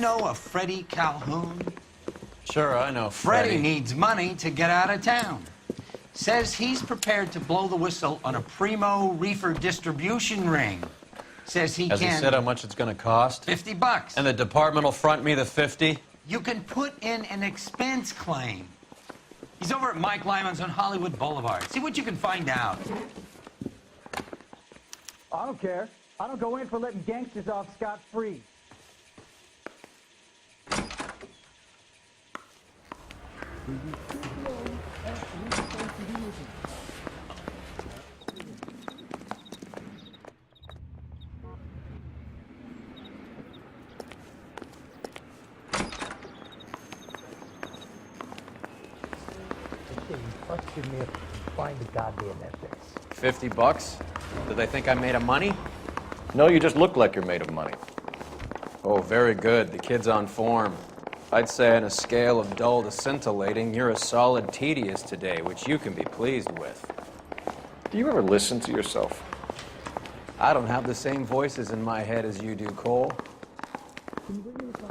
know a Freddie Calhoun? Sure, I know Freddie needs money to get out of town. Says he's prepared to blow the whistle on a primo reefer distribution ring. Says he Has can... he said how much it's going to cost? $50. And the department will front me the 50? You can put in an expense claim. He's over at Mike Lyman's on Hollywood Boulevard. See what you can find out. I don't care. I don't go in for letting gangsters off scot-free. Give me find the goddamn ethics. $50? Do they think I'm made of money? No, you just look like you're made of money. Oh, very good. The kid's on form. I'd say on a scale of dull to scintillating, you're a solid tedious today, which you can be pleased with. Do you ever listen to yourself? I don't have the same voices in my head as you do, Cole. Can you bring me the fire?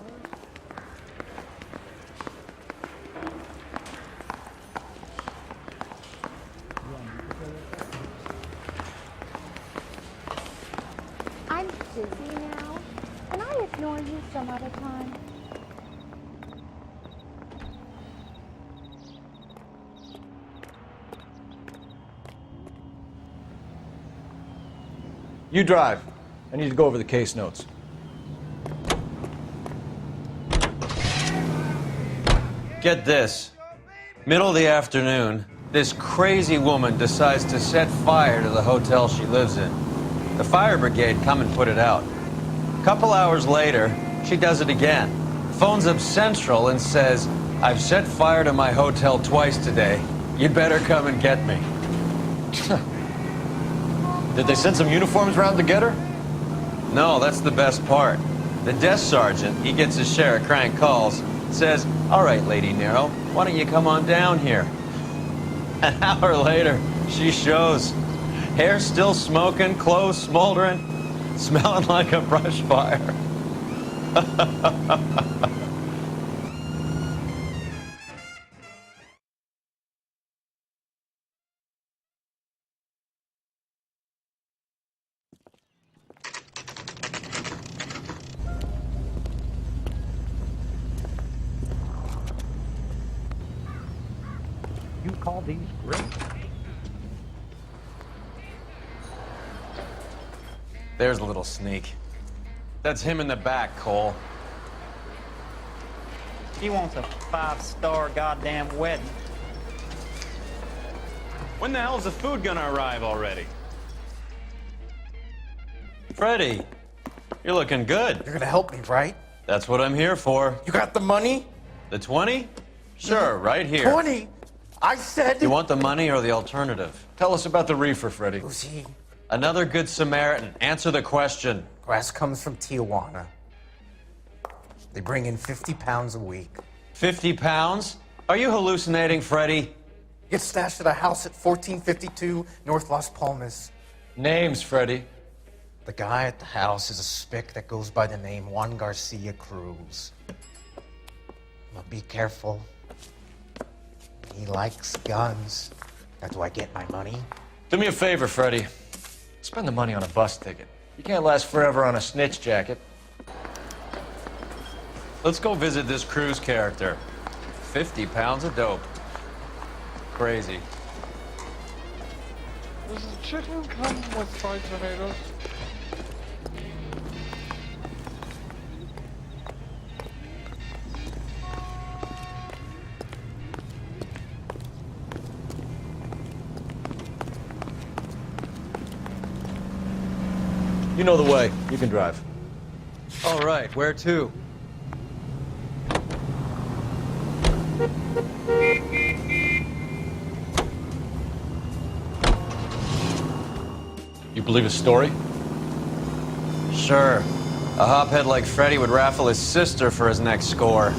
I'm busy now. Can I ignore you some other time? You drive. I need to go over the case notes. Get this. Middle of the afternoon, this crazy woman decides to set fire to the hotel she lives in. The fire brigade come and put it out. A couple hours later, she does it again. Phones up Central and says, "I've set fire to my hotel twice today. You'd better come and get me." Did they send some uniforms around to get her? No, that's the best part. The desk sergeant, he gets his share of crank calls, says, "All right, Lady Nero, why don't you come on down here?" An hour later, she shows. Hair still smoking, clothes smoldering, smelling like a brush fire. You call these great? There's a little sneak. That's him in the back, Cole. He wants a 5-star goddamn wedding. When the hell's the food gonna arrive already? Freddie, you're looking good. You're gonna help me, right? That's what I'm here for. You got the money? The 20? Sure, right here. 20? I said... You want the money or the alternative? Tell us about the reefer, Freddie. Who's he? Another good Samaritan. Answer the question. Grass comes from Tijuana. They bring in 50 pounds a week. 50 pounds? Are you hallucinating, Freddie? Gets stashed at a house at 1452 North Las Palmas. Names, Freddie. The guy at the house is a spick that goes by the name Juan Garcia Cruz. Now be careful. He likes guns. That's where I get my money. Do me a favor, Freddie. Spend the money on a bus ticket. You can't last forever on a snitch jacket. Let's go visit this Cruz character. 50 pounds of dope. Crazy. Does the chicken come with fried tomatoes? You know the way. You can drive. All right, where to? You believe his story? Sure. A hophead like Freddie would raffle his sister for his next score.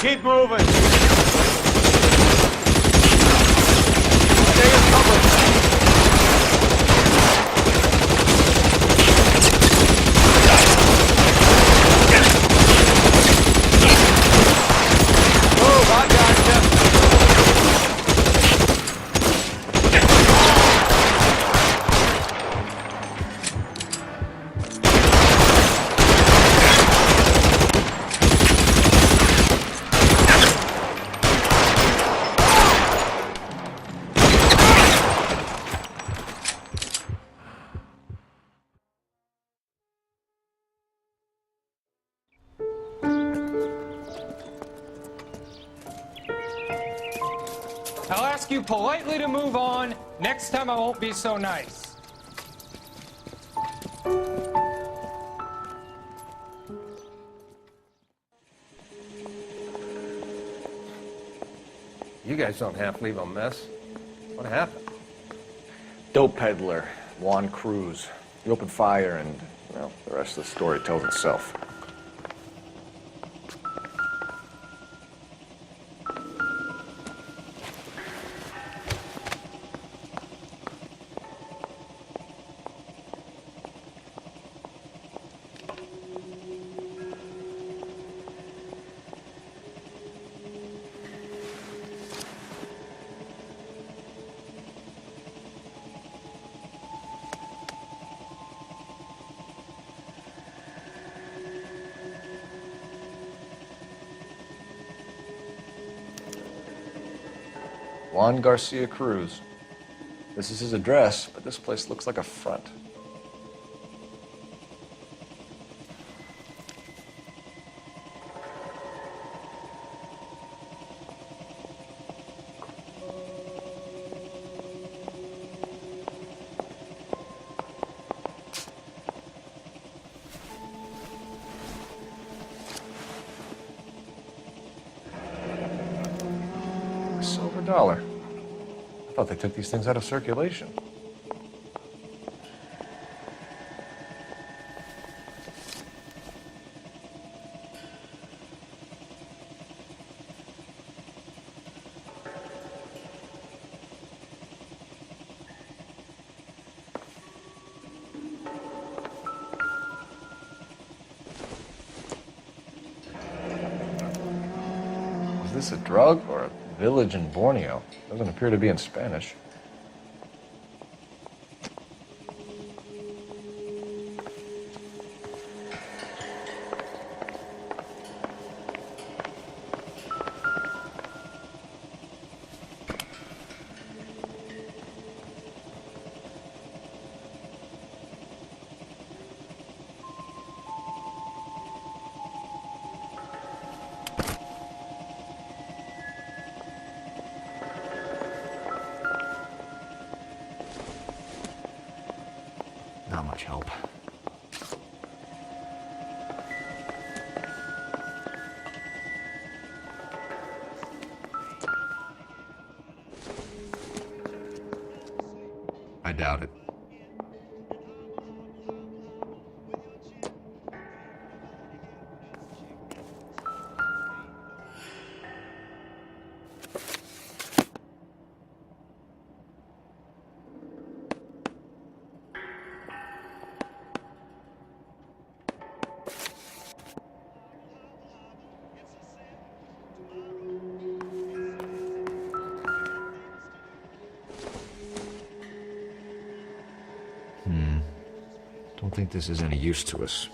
Keep moving. Stay in cover. Move, I got you. I'll ask you politely to move on. Next time I won't be so nice. You guys don't have to leave a mess. What happened? Dope peddler, Juan Cruz. He opened fire and, well, the rest of the story tells itself. Juan Garcia Cruz. This is his address, but this place looks like a front. A silver dollar. I thought they took these things out of circulation. Is this a drug or a village in Borneo? Doesn't appear to be in Spanish. Not much help. I doubt it. Don't think this is any use to us.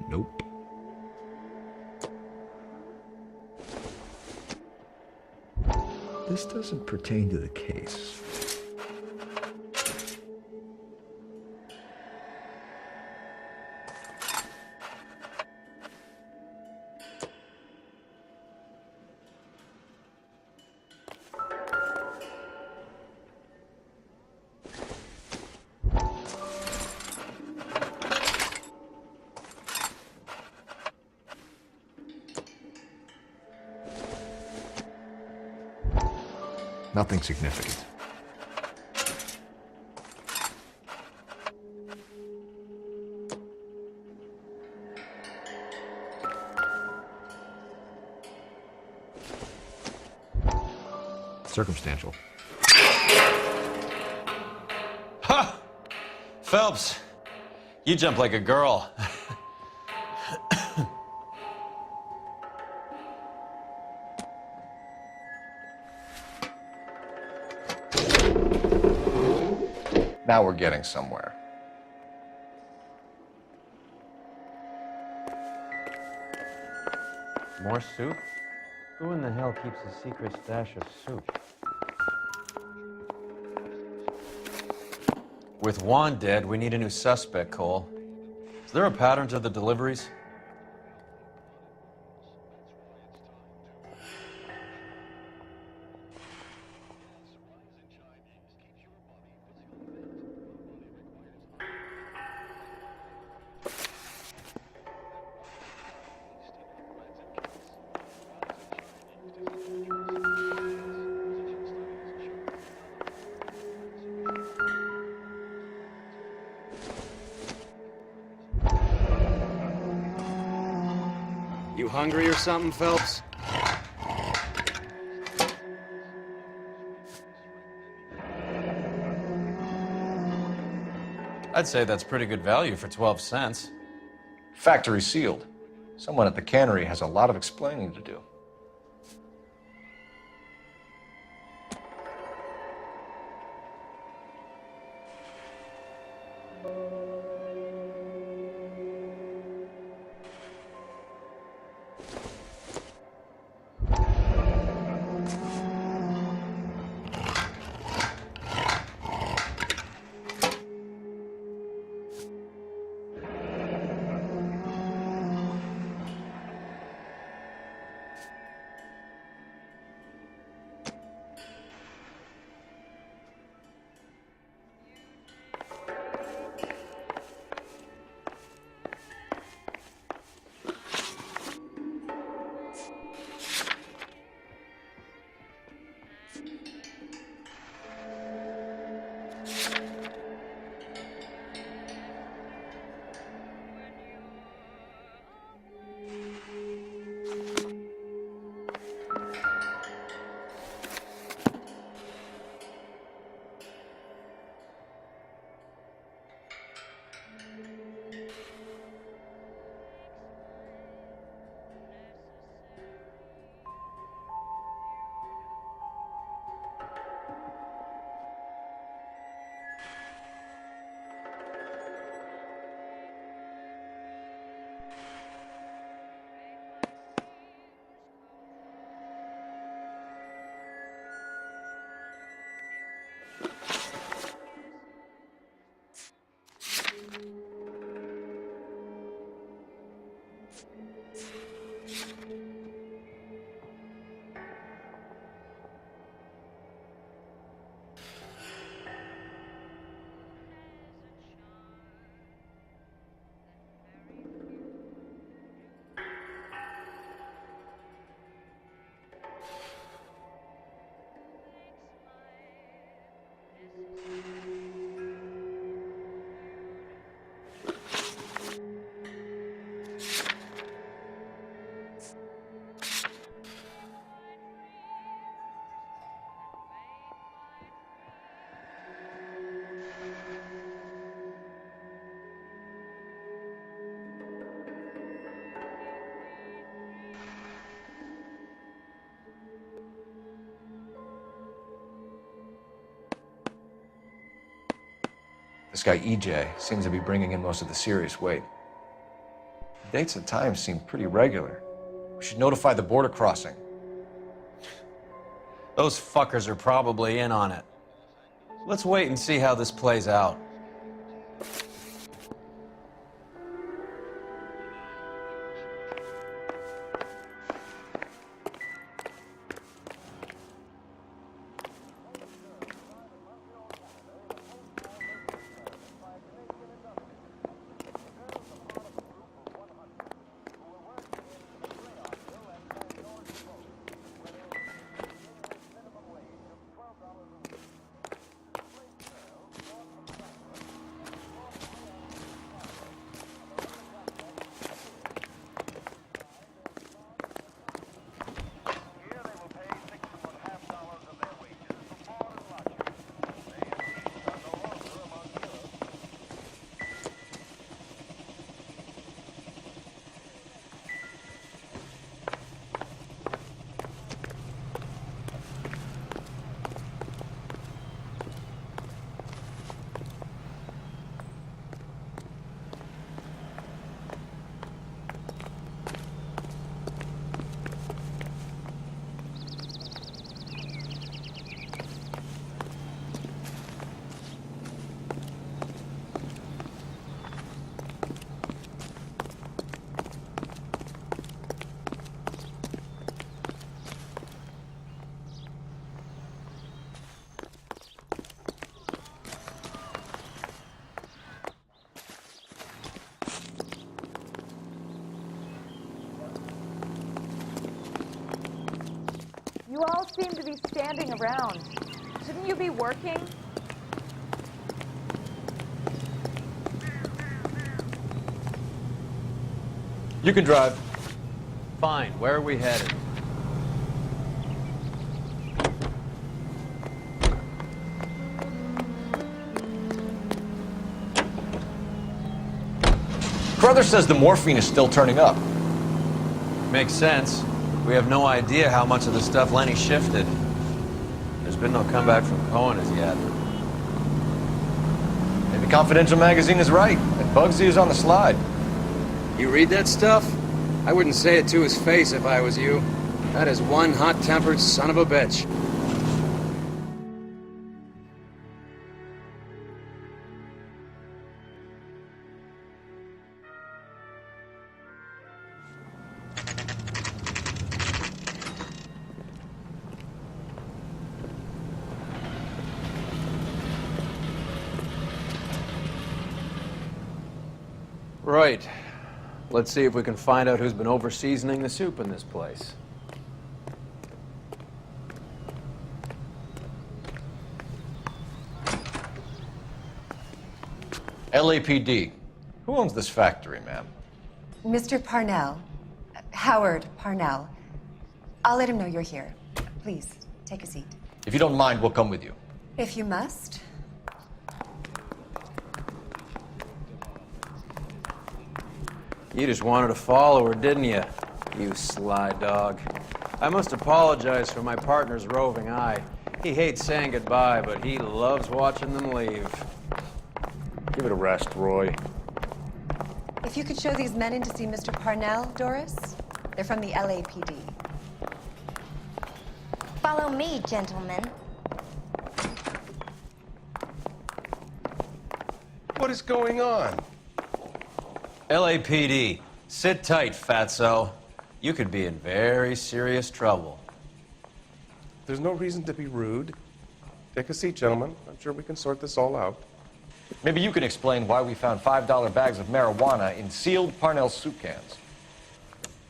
Nope. This doesn't pertain to the case. Nothing significant. Circumstantial. Ha! Phelps, you jump like a girl. Now we're getting somewhere. More soup? Who in the hell keeps a secret stash of soup? With Juan dead, we need a new suspect, Cole. Is there a pattern to the deliveries? You hungry or something, Phelps? I'd say that's pretty good value for 12 cents. Factory sealed. Someone at the cannery has a lot of explaining to do. This guy EJ seems to be bringing in most of the serious weight. The dates and times seem pretty regular. We should notify the border crossing. Those fuckers are probably in on it. Let's wait and see how this plays out. seem to be standing around. Shouldn't you be working? You can drive. Fine. Where are we headed? Brother says the morphine is still turning up. Makes sense. We have no idea how much of the stuff Lenny shifted. There's been no comeback from Cohen as yet. Maybe Confidential magazine is right, and Bugsy is on the slide. You read that stuff? I wouldn't say it to his face if I was you. That is one hot-tempered son of a bitch. Right. Let's see if we can find out who's been over-seasoning the soup in this place. LAPD. Who owns this factory, ma'am? Mr. Parnell. Howard Parnell. I'll let him know you're here. Please, take a seat. If you don't mind, we'll come with you. If you must. You just wanted to follow her, didn't you? You sly dog. I must apologize for my partner's roving eye. He hates saying goodbye, but he loves watching them leave. Give it a rest, Roy. If you could show these men in to see Mr. Parnell, Doris. They're from the LAPD. Follow me, gentlemen. What is going on? LAPD, sit tight, fatso. You could be in very serious trouble. There's no reason to be rude. Take a seat, gentlemen. I'm sure we can sort this all out. Maybe you can explain why we found $5 bags of marijuana in sealed Parnell soup cans.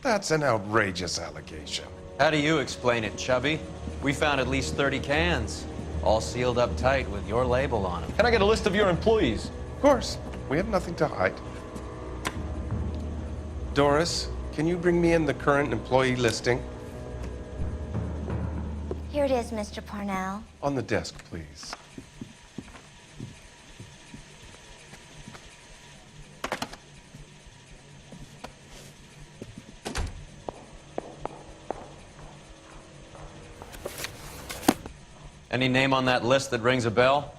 That's an outrageous allegation. How do you explain it, Chubby? We found at least 30 cans, all sealed up tight with your label on them. Can I get a list of your employees? Of course. We have nothing to hide. Doris, can you bring me in the current employee listing? Here it is, Mr. Parnell. On the desk, please. Any name on that list that rings a bell?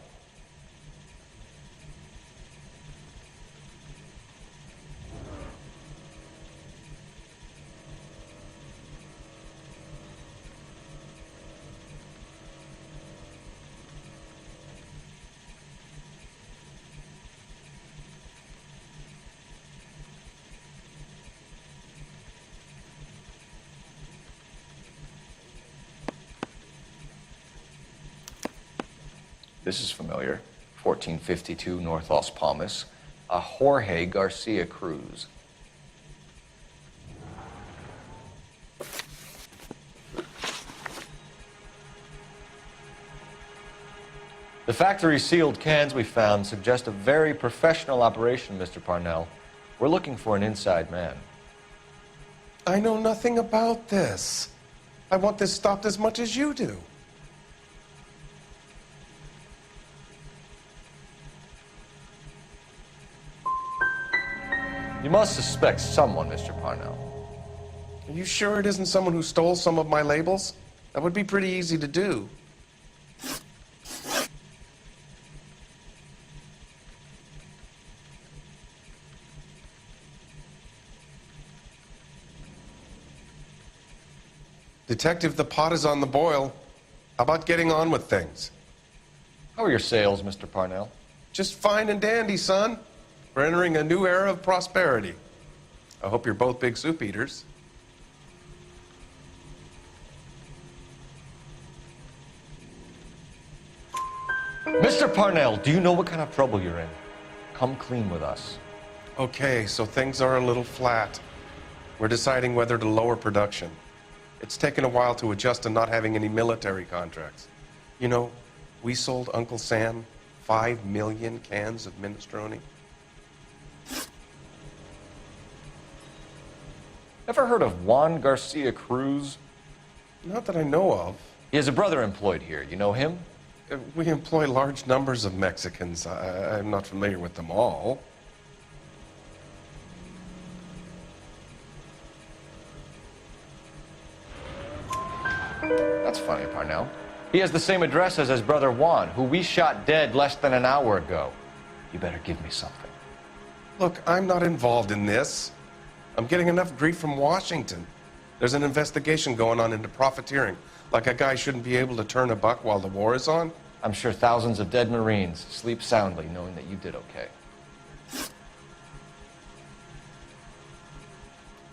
This is familiar. 1452 North Las Palmas. A Jorge Garcia Cruz. The factory sealed cans we found suggest a very professional operation, Mr. Parnell. We're looking for an inside man. I know nothing about this. I want this stopped as much as you do. You must suspect someone, Mr. Parnell. Are you sure it isn't someone who stole some of my labels? That would be pretty easy to do. Detective, the pot is on the boil. How about getting on with things? How are your sales, Mr. Parnell? Just fine and dandy, son. We're entering a new era of prosperity. I hope you're both big soup eaters. Mr. Parnell, do you know what kind of trouble you're in? Come clean with us. Okay, so things are a little flat. We're deciding whether to lower production. It's taken a while to adjust to not having any military contracts. You know, we sold Uncle Sam 5 million cans of minestrone. Ever heard of Juan Garcia Cruz? Not that I know of. He has a brother employed here. You know him? We employ large numbers of Mexicans. I'm not familiar with them all. That's funny, Parnell. He has the same address as his brother Juan, who we shot dead less than an hour ago. You better give me something. Look, I'm not involved in this. I'm getting enough grief from Washington. There's an investigation going on into profiteering. Like a guy shouldn't be able to turn a buck while the war is on. I'm sure thousands of dead Marines sleep soundly knowing that you did okay.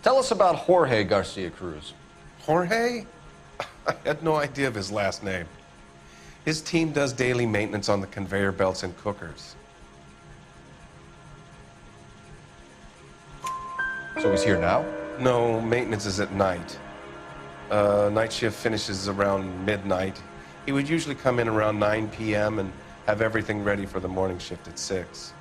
Tell us about Jorge Garcia Cruz. Jorge? I had no idea of his last name. His team does daily maintenance on the conveyor belts and cookers. So he's here now? No, maintenance is at night. Night shift finishes around midnight. He would usually come in around 9 p.m. and have everything ready for the morning shift at 6.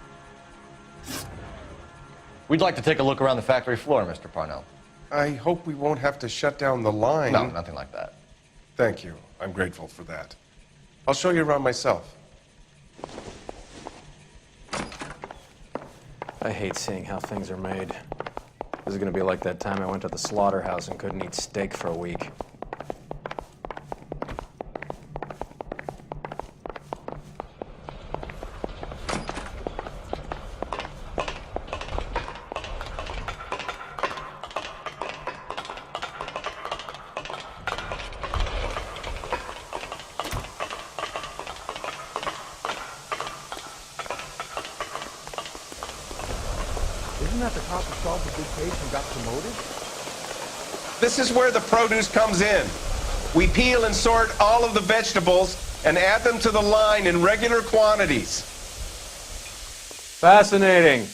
We'd like to take a look around the factory floor, Mr. Parnell. I hope we won't have to shut down the line. No, nothing like that. Thank you. I'm grateful for that. I'll show you around myself. I hate seeing how things are made. This is gonna be like that time I went to the slaughterhouse and couldn't eat steak for a week. Isn't that the cop who solved the big case and got promoted? This is where the produce comes in. We peel and sort all of the vegetables and add them to the line in regular quantities. Fascinating.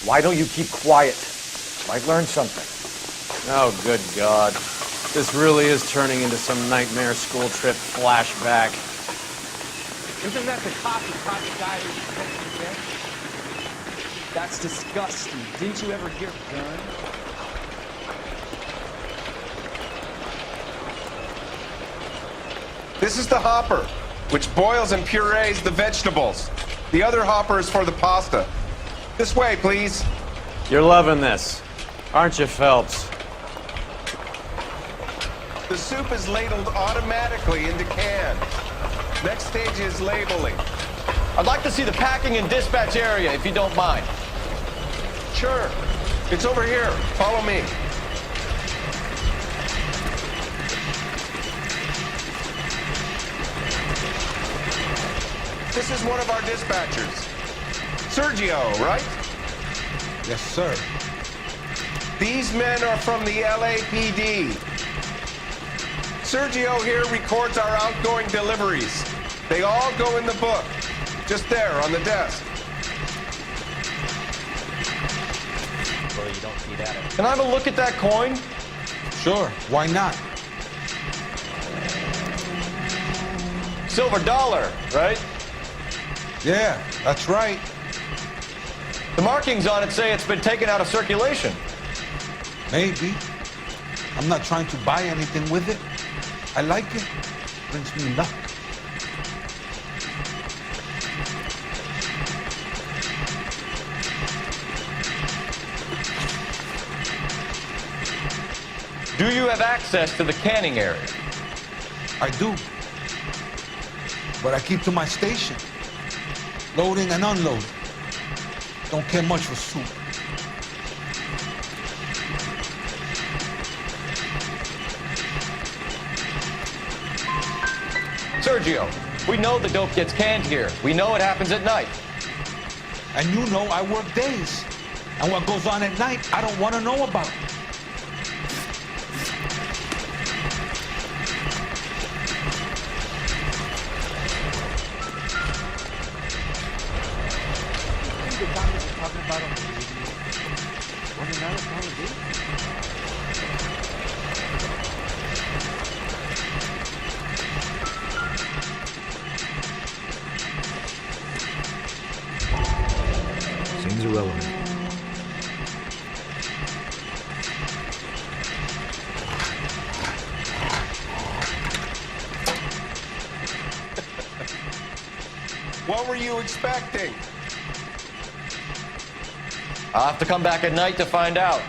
Why don't you keep quiet? Might learn something. Oh, good God. This really is turning into some nightmare school trip flashback. Isn't that the cop who caught the guy who was dead? That's disgusting. Didn't you ever hear gun? This is the hopper, which boils and purees the vegetables. The other hopper is for the pasta. This way, please. You're loving this, aren't you, Phelps? The soup is ladled automatically into cans. Next stage is labeling. I'd like to see the packing and dispatch area, if you don't mind. Sure. It's over here. Follow me. This is one of our dispatchers. Sergio, right? Yes, sir. These men are from the LAPD. Sergio here records our outgoing deliveries. They all go in the book, just there on the desk. Well, you don't see that. Can I have a look at that coin? Sure, why not? Silver dollar, right? Yeah, that's right. The markings on it say it's been taken out of circulation. Maybe. I'm not trying to buy anything with it. I like it. Brings me luck. Do you have access to the canning area? I do. But I keep to my station. Loading and unloading. Don't care much for soup. Sergio, we know the dope gets canned here. We know it happens at night. And you know I work days. And what goes on at night, I don't want to know about. What were you expecting? I'll have to come back at night to find out.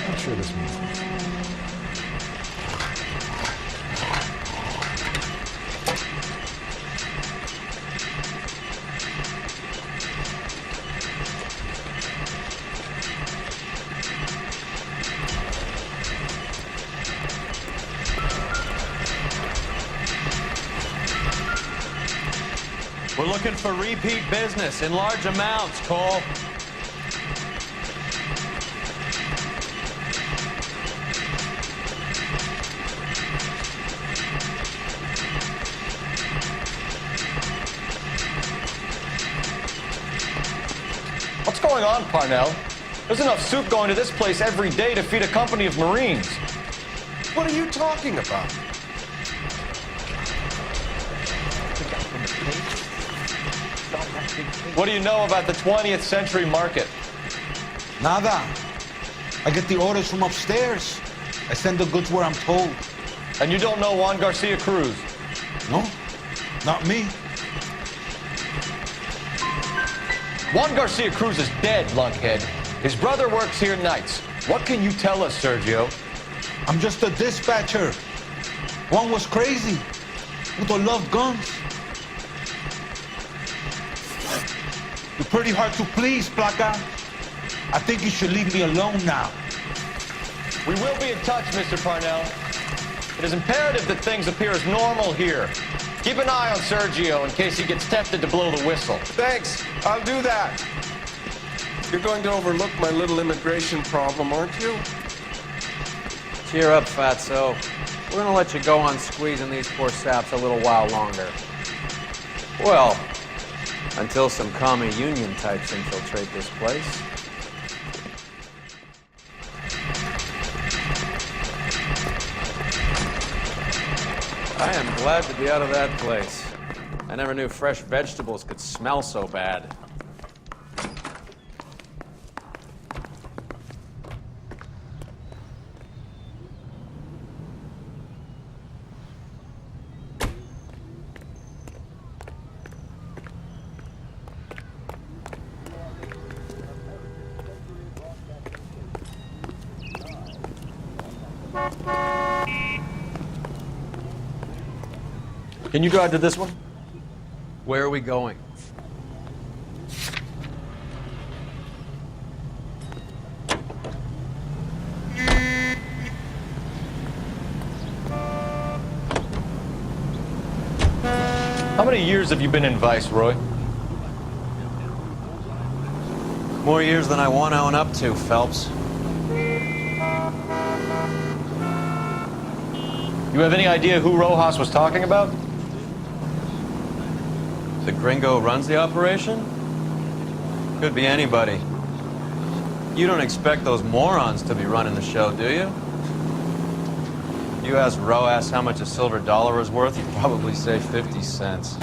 I'm sure this means nothing. We're looking for repeat business in large amounts, Cole. What's going on, Parnell? There's enough soup going to this place every day to feed a company of Marines. What are you talking about? What do you know about the 20th century market? Nada. I get the orders from upstairs. I send the goods where I'm told. And you don't know Juan Garcia Cruz? No, not me. Juan Garcia Cruz is dead, lunkhead. His brother works here nights. What can you tell us, Sergio? I'm just a dispatcher. One was crazy. Udo loved guns. You're pretty hard to please, Placa. I think you should leave me alone now. We will be in touch, Mr. Parnell. It is imperative that things appear as normal here. Keep an eye on Sergio in case he gets tempted to blow the whistle. Thanks. I'll do that. You're going to overlook my little immigration problem, aren't you? Cheer up, fatso. We're gonna let you go on squeezing these poor saps a little while longer. Well, until some commie union types infiltrate this place. I am glad to be out of that place. I never knew fresh vegetables could smell so bad. Can you drive to this one? Where are we going? How many years have you been in Viceroy? More years than I want to own up to, Phelps. You have any idea who Rojas was talking about? The gringo runs the operation? Could be anybody. You don't expect those morons to be running the show, do you? You ask Rojas how much a silver dollar is worth, he'd probably say 50 cents.